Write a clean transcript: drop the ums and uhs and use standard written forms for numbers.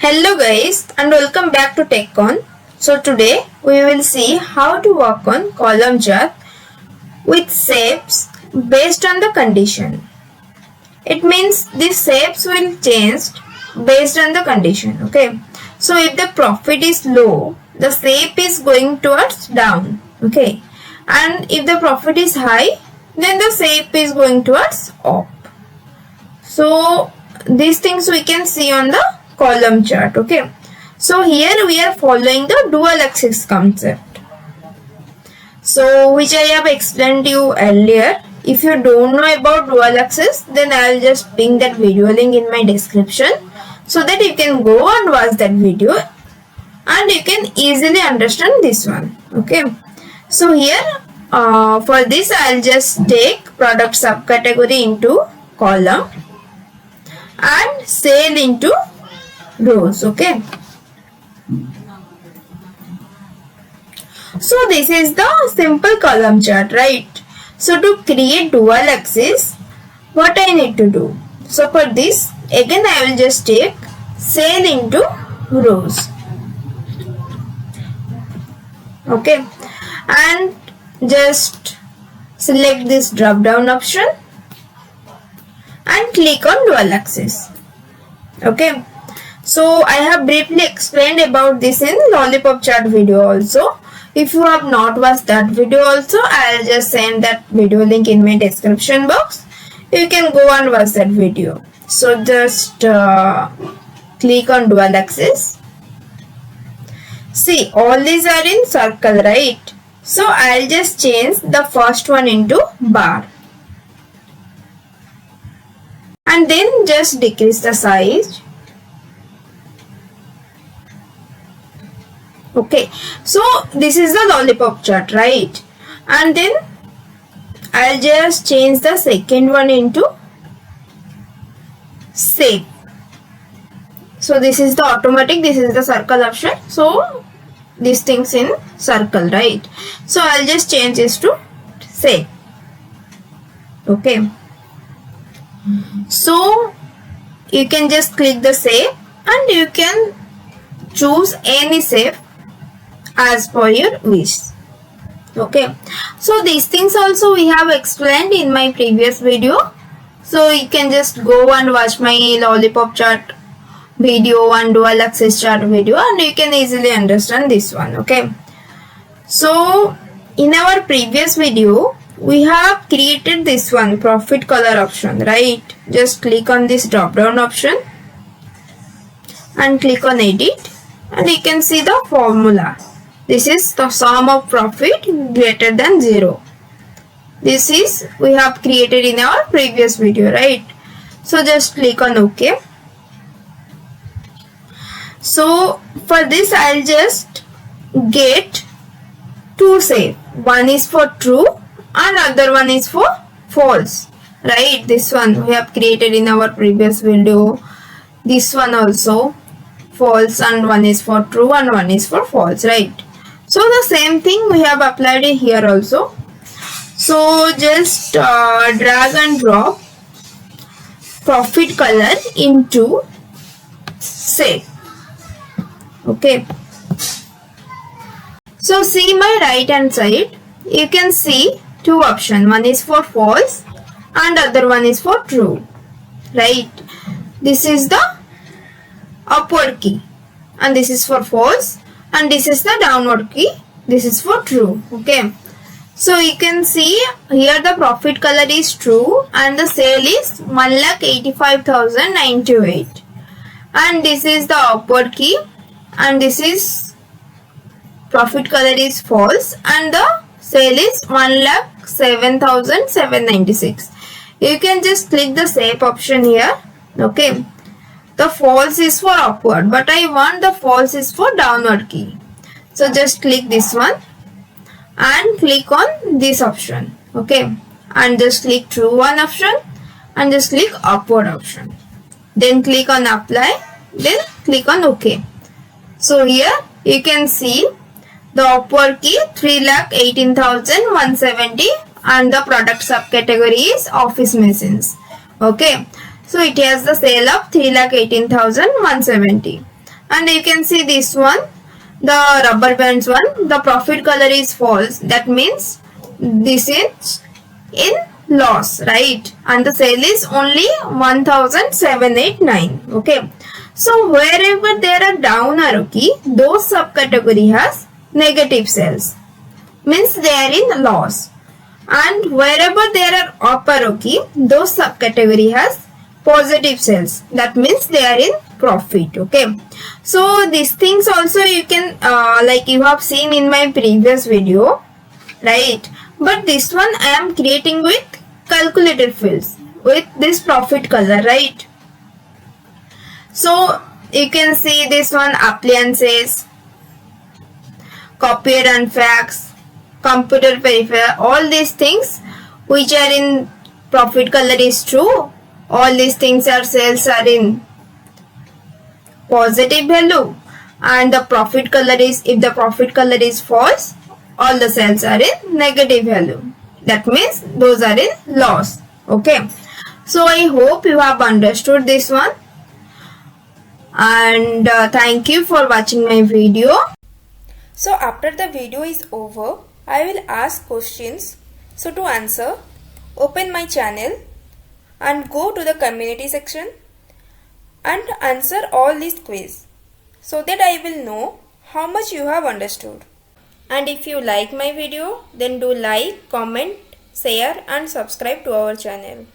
Hello guys and welcome back to Conn. So today we will see how to work on column chart with shapes based on the condition. It means these shapes will change based on the condition. Okay. So if the profit is low, the shape is going towards down. Okay. And if the profit is high, then the shape is going towards up. So these things we can see on the column chart. Okay, so here we are following the dual axis concept, so which I have explained to you earlier. If you don't know about dual axis, then I'll just ping that video link in my description so that you can go and watch that video and you can easily understand this one. Okay, so here for this I'll just take product subcategory into column and sale into rows. Okay, so this is the simple column chart, right? So to create dual axis, what I need to do? So for this, again I will just take sale into rows. Okay, and just select this drop down option and click on dual axis. Okay, so I have briefly explained about this in lollipop chart video also. If you have not watched that video also, I'll just send that video link in my description box. You can go and watch that video. So just click on dual axis. See, all these are in circle, right? So I'll just change the first one into bar. And then just decrease the size. Okay, so this is the lollipop chart, right? And then I'll just change the second one into shape. So this is the automatic, this is the circle option. So these things in circle, right? So I'll just change this to shape. Okay, so you can just click the shape and you can choose any shape as per your wish. Okay, so these things also we have explained in my previous video, so you can just go and watch my lollipop chart video and dual axis chart video and you can easily understand this one. Okay, so in our previous video we have created this one profit color option, right? Just click on this drop down option and click on edit and you can see the formula. This is the sum of profit greater than 0. This is we have created in our previous video, right? So just click on OK. So for this I'll just get two shapes. One is for true and other one is for false, right? This one we have created in our previous video. This one also false and one is for true and one is for false, right? So the same thing we have applied here also. So just drag and drop profit color into shape. Okay, so see my right hand side, you can see two options. One is for false and other one is for true, right? This is the upward key and this is for false and this is the downward key, this is for true. Okay, so you can see here the profit color is true and the sale is 1,85,098 and this is the upward key and this is profit color is false and the sale is 1,07,796. You can just click the shape option here. Okay, the false is for upward but I want the false is for downward key. So just click this one and click on this option. Okay, and just click true one option and just click upward option. Then click on apply. Then click on OK. So here you can see the upward key 3,18,170 and the product subcategory is office machines. Okay, so it has the sale of 3,18,170 And you can see this one, the rubber bands one, the profit color is false. That means this is in loss, right? And the sale is only 1789. Okay. So wherever there are down arrow key, those subcategory has negative sales, means they are in loss. And wherever there are up arrow key, those subcategory has positive sales, that means they are in profit. Okay, so these things also you can like you have seen in my previous video, right? But this one I am creating with calculated fields with this profit color, right? So you can see this one, appliances, copier and fax, computer peripheral, all these things which are in profit color is true. All these things are sales are in positive value, and the profit color is, if the profit color is false, all the sales are in negative value. That means those are in loss. Okay, so I hope you have understood this one, and thank you for watching my video. So after the video is over, I will ask questions. So to answer, open my channel and go to the community section and answer all these quiz, so that I will know how much you have understood. And if you like my video, then do like, comment, share and subscribe to our channel.